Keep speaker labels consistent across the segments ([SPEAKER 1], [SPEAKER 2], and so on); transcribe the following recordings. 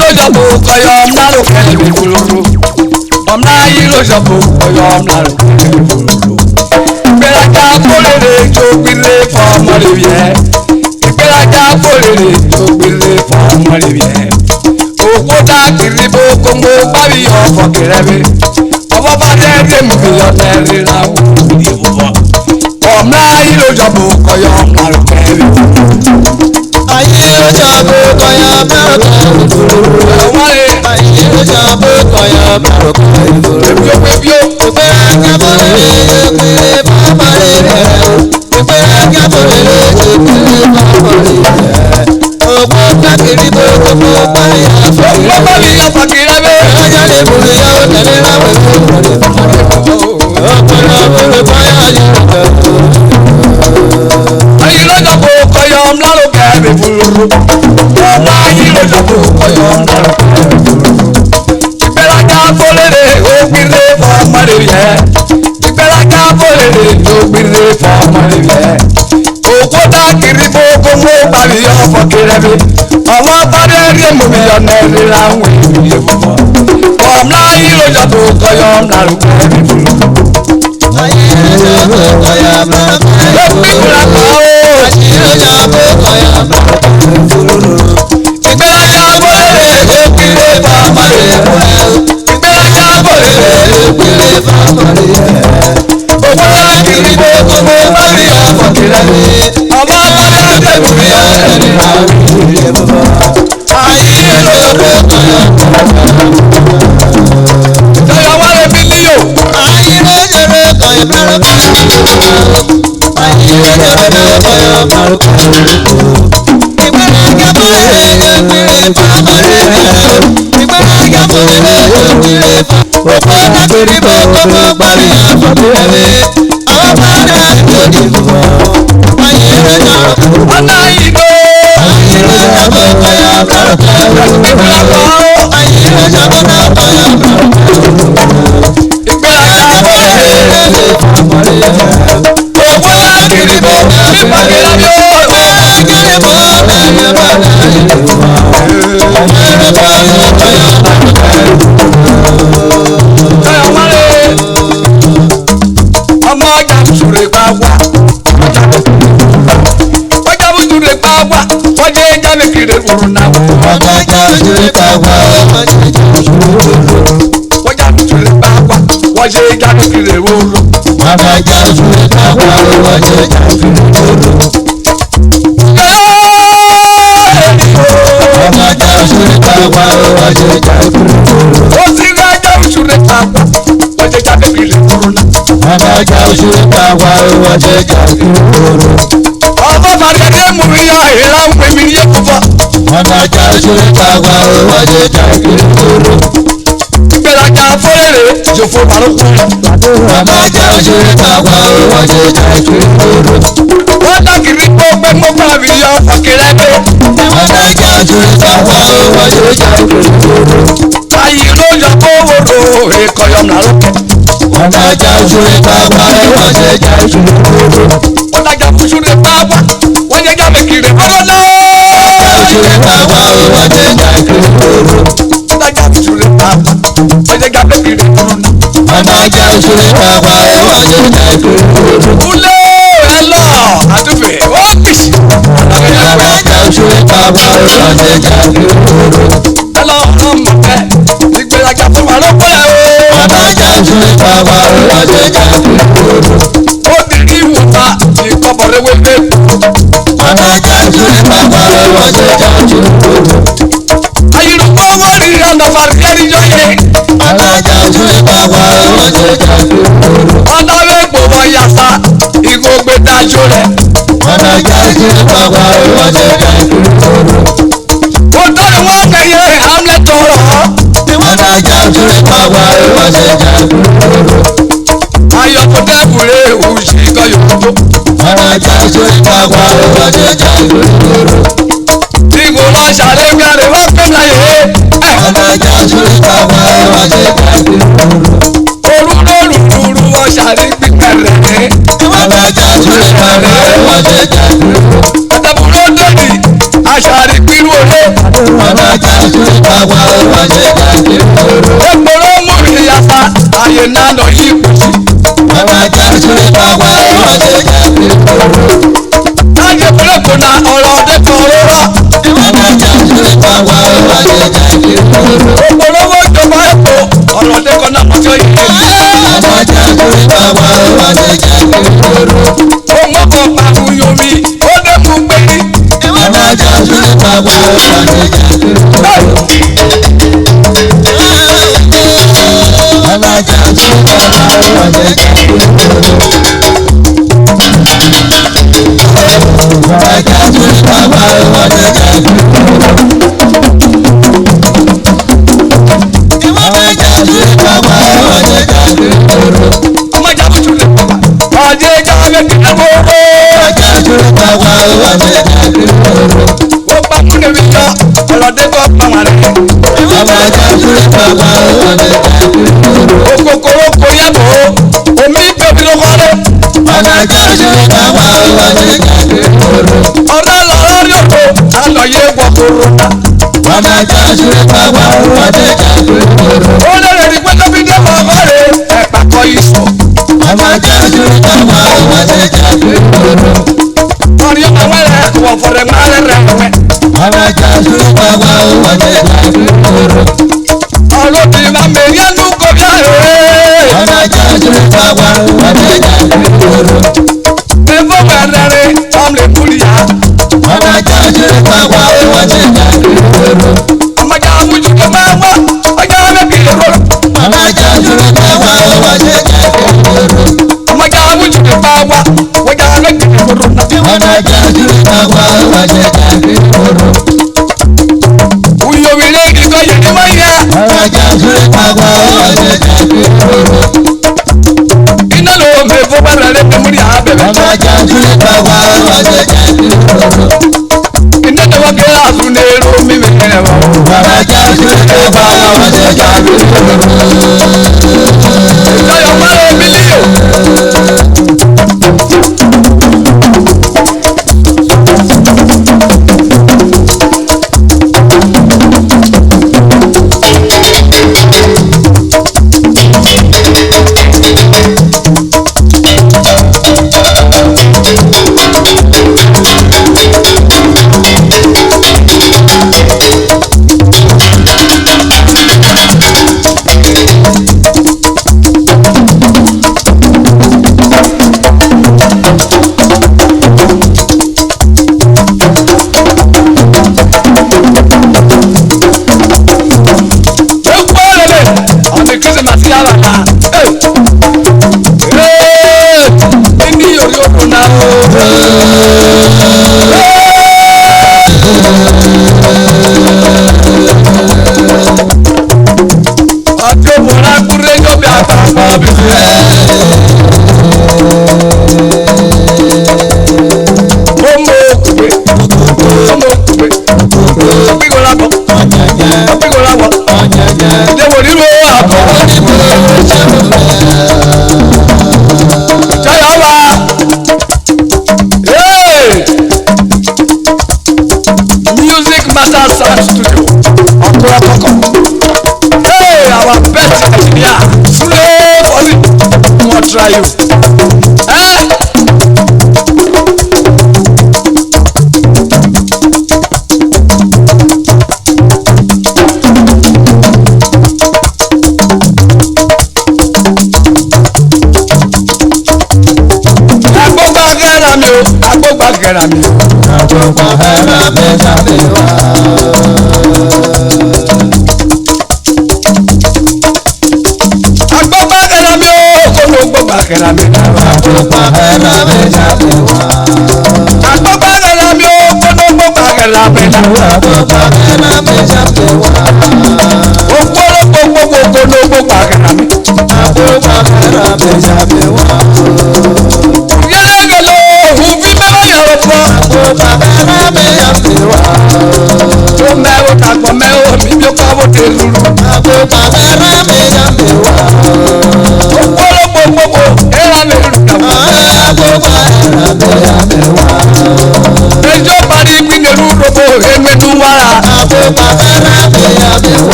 [SPEAKER 1] ìrọ̀jọ̀bù kọyọ̀ mlárò kẹ́lẹ́bí fúlúrú. Ọ̀mlá ìrọ̀jọ̀bù kọyọ̀ mlárò kẹ́lẹ́bí fúlúrú. Ìgbéraga kórèrè tó gbélé fọmọ rẹ̀ yẹ. Ìgbéraga kórèrè tó gbélé fọmọ rẹ̀ yẹ. Òkúta kiri bó kóńgó bábí ọ̀fọ̀ kẹrẹ́bí. Ọmọ bá dẹ́rẹ́ mú mi ọ̀tẹ̀rẹ́ ra wò ní ìbùbọ̀. Ọ̀mlá ìrọ̀jọ̀bù kọyọ̀ mlárò kẹ́lẹ́bí fúlúrú.
[SPEAKER 2] Ayé ìrọ̀jọ̀bù kọyọ̀ mlárò kẹ́lẹ́bí fúlúrú. Ayé ìrọ̀jọ̀bù kọyọ̀ mlárò kẹ́lẹ́bí fúlúrú. Ìgbéraga kórèrè tó gbélé fọmọ rẹ̀ yẹ. Ìgbéraga kórèrè tó gbélé fọmọ rẹ̀ yẹ. Òkúta kiri bó kóńgó bábí ọ̀fọ̀ kẹrẹ́bí. Ọjọ́ lè mú ìyàwó tẹ̀lé láwọn ìfowópamọ́. Ọ̀pọ̀lọpọ̀ báyà yóò tẹ̀.
[SPEAKER 1] Ayílọ́jọ̀bù kọyọ̀ mlárò kẹ́lẹ́bí fúlúrú. Ọmọ ayílọ́jọ̀bù kọyọ̀ mlárò kẹ́lẹ́bí fúlúrú. Ìgbéraga kórèrè ó gbélé fọmọ rẹ̀ yẹ. Ìgbéraga kórèrè tó gbélé fọmọ rẹ̀ yẹ. Òkúta kiri bó kóńgó bábí ọ̀fọ̀ kẹrẹ́bí. Ọmọ bá dẹ́rẹ́ mú mi ọ̀tẹ̀rẹ́ ra wò ní ìbùbọ̀. Ọ̀mlá ìrọ̀jọ̀bù kọyọ̀ mlárò kẹ́lẹ́bí fúlúrú.
[SPEAKER 2] Ayé ìrọ̀jọ̀bù kọyọ̀ mlárò kẹ́lẹ́bí fúlúrú. Ayé ìrọ̀jọ̀bù kọyọ̀ mlárò kẹ́lẹ́bí fúlúrú.
[SPEAKER 1] Ìgbéraga kórèrè ó gbélé fọmọ rẹ̀ yẹ. Ìgbéraga kórèrè ó gbélé fọmọ rẹ̀ yẹ. Òkúta kiri bó kóńgó bábí ọ̀fọ̀ kẹrẹ́bí. Ọmọ bá dẹ́rẹ́ mú mi ọ̀tẹ̀rẹ́ ra wò ní ìbùbọ̀.
[SPEAKER 2] Ayé ìrọ̀jọ̀bù kọyọ̀ mlárò
[SPEAKER 1] Jọyọ̀ wálé mi níyò.
[SPEAKER 2] Ayé ìrọ̀jọ̀bù kọyọ̀ mlárò kẹ́lẹ́bí fúlúrú. Ayé ìrọ̀jọ̀bù kọyọ̀ mlárò kẹ́lẹ́bí fúlúrú. Ìgbéraga kórèrè tó gbélé fọmọ rẹ̀ yẹ. Ìgbéraga kórèrè tó gbélé fọmọ. Òkúta kiri bó kóńgó bábí ọ̀fọ̀ kẹrẹ́bí. Àwọn bá dẹ́rẹ́ tó di ìbùbọ̀. Ayé ìrọ̀jọ̀bù.
[SPEAKER 1] Ọ̀nà ìdó.
[SPEAKER 2] Ayé ìrọ̀jọ̀bù kọyọ̀ mlárò kẹ́lẹ́bí fúlúrú. Ayé ìrọ̀jọ̀bù kọyọ̀ mlárò kẹ́lẹ́bí fúlúrú.
[SPEAKER 1] Ìgbéraga kórèrè
[SPEAKER 2] Fọmọ rẹ̀ yẹ.
[SPEAKER 1] òkúta kiri bó bábí ọ̀fọ̀ kẹrẹ́bí. Jọyọ̀ wálé. Ọmọ ọjà sùrè pa wá. Ọjà sùrè pa wá. Wọ́n jẹ́ jáde kiri wòrò náà. Ọjà sùrè pa wá. Wọ́n jẹ́ jáde kiri wòrò. Ó sì rí ajá sùrè pa wá. Wọ́n jẹ́ jáde kiri wòrò náà. Ọmọ fàdé mú mi yọ ìlà ń pè mí ní ẹ̀kúfọ́. Ìgbéraga fórèrè jòfó màlúkú. Wọ́n dàgìrì pé ó gbé mọ́kọ́ àbí yọ ọ̀fọ̀ kẹrẹ́bí. Ayé ló yọ kó wòrò ìkọyọ̀ màlúkú. Ọ̀dàjà fúnṣúrè pàápàá wọ́n jẹ́ jáde kiri bọ́lá náà. Ọ̀dàjà fúnṣúrè pàápàá wọ́n jẹ́ jáde kiri bọ́lá náà. Kúlẹ̀ ẹ lọ àdúfẹ́ ó bìsì. Ẹ lọ ọmọ ẹ ìgbéraga fún wa ló pẹ́ o. Ó di kí wùtá ìkọ́bọ̀rẹ́ wẹ́lẹ́. Ayélujára wọ́n rí ọ̀nà fàríkẹ́rì yọ̀yẹ́. Ọ̀nà wẹ́pọ̀ wọ́n yàtá ìgbógbé dájú rẹ̀. Ó tọ́lẹ̀ wọ́n kẹ̀yẹ Hamlet tọrọ. Ayọ̀kọ̀ dẹ́bùrẹ́ òṣì kan yòókù. Ìgbò lọ ṣàlẹ̀ gbẹ̀rẹ̀ wọ́n pẹ́ láyé. Olúlólùlù wọ́n ṣàlẹ̀ gbẹ̀rẹ̀. Àtàbùrọ̀ dòdì aṣàrí pínú olé.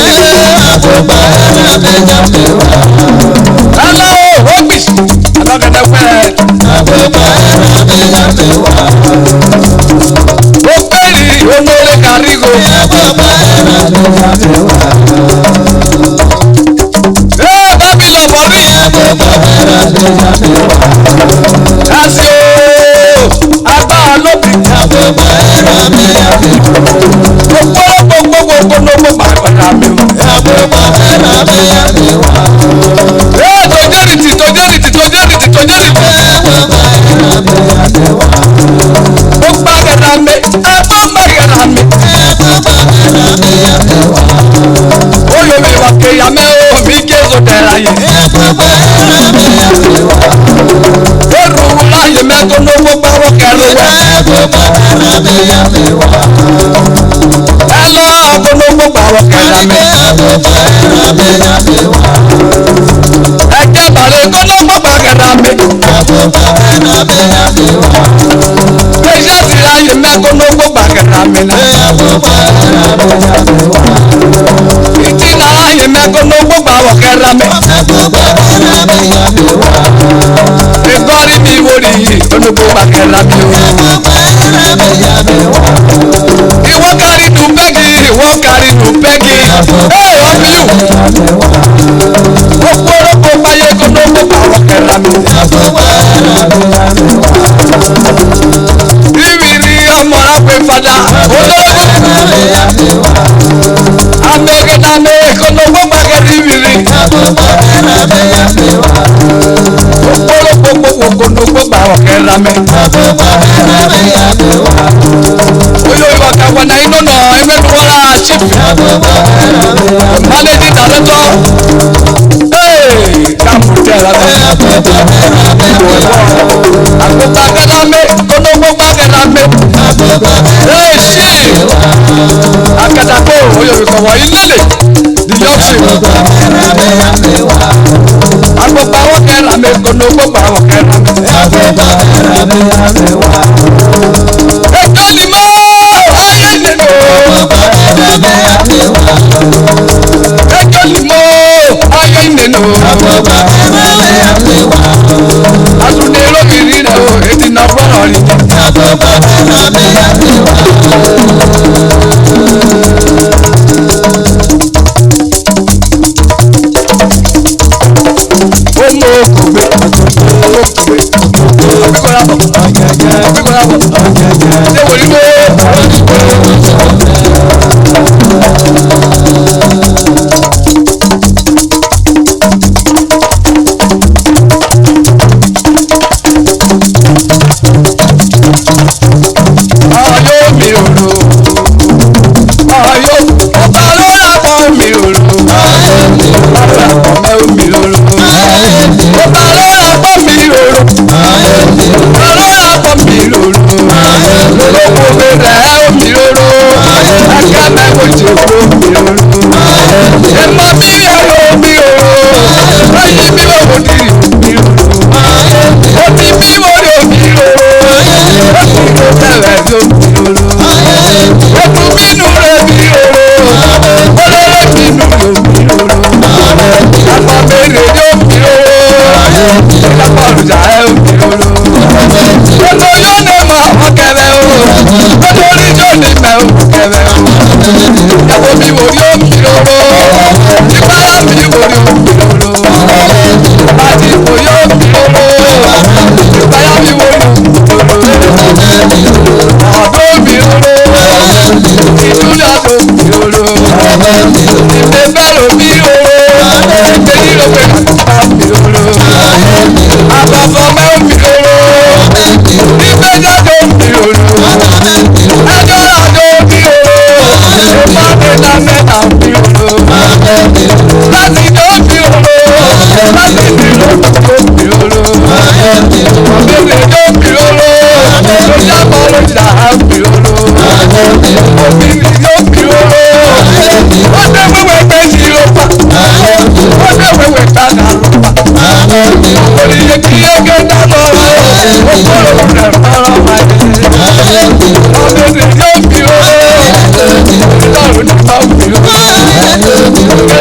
[SPEAKER 2] Hey!
[SPEAKER 1] Hello, Hobbies. I'm not gonna wear. Okperi, Omole Karigo. Hey, Babylon, Bobby. That's you. Abba, Lobi.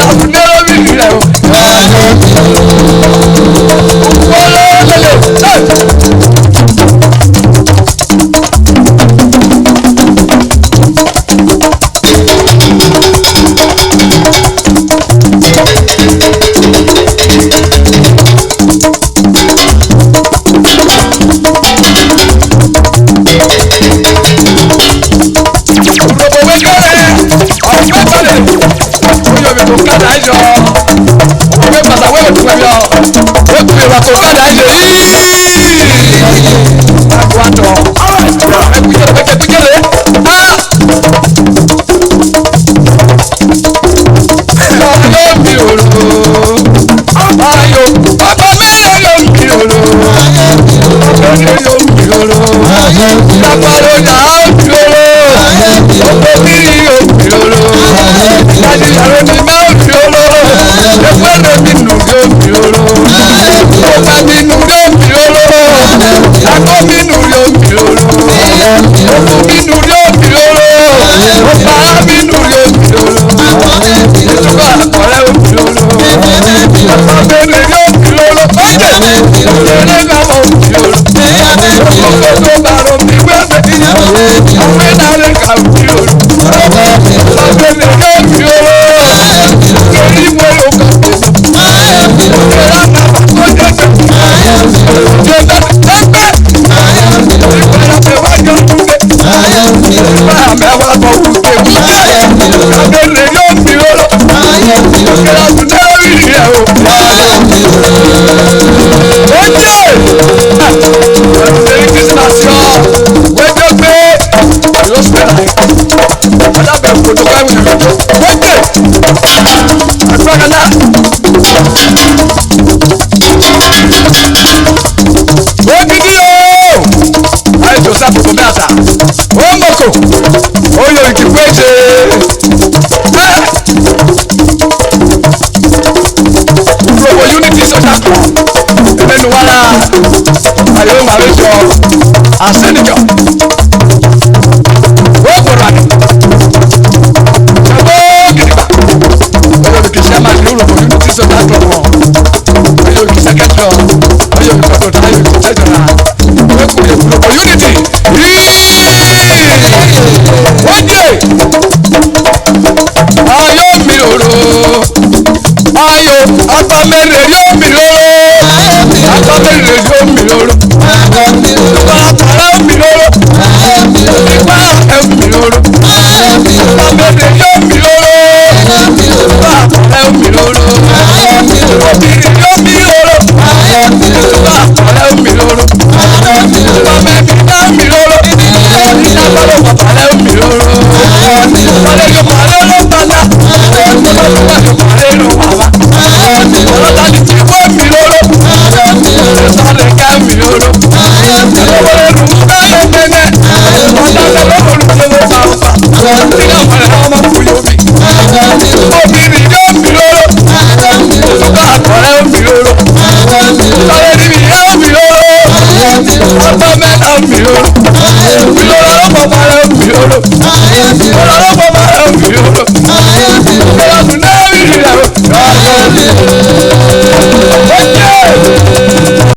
[SPEAKER 1] Get up, Asenijo Okorani Jabo Gidigba Oyo Bikisi ama ni URHOBO Unity Social Club Oyo Bikisi Akẹ́jọ Oyo Bikisi Ọdọta Oyo Bikisi Ẹjọra Oyo URHOBO Unity Wọ́n dé Ayo mi oro Ayo agbamẹ́rẹ̀ yóò mi lóró agbamẹ́rẹ̀ yóò mi lóró.
[SPEAKER 2] Ayé mi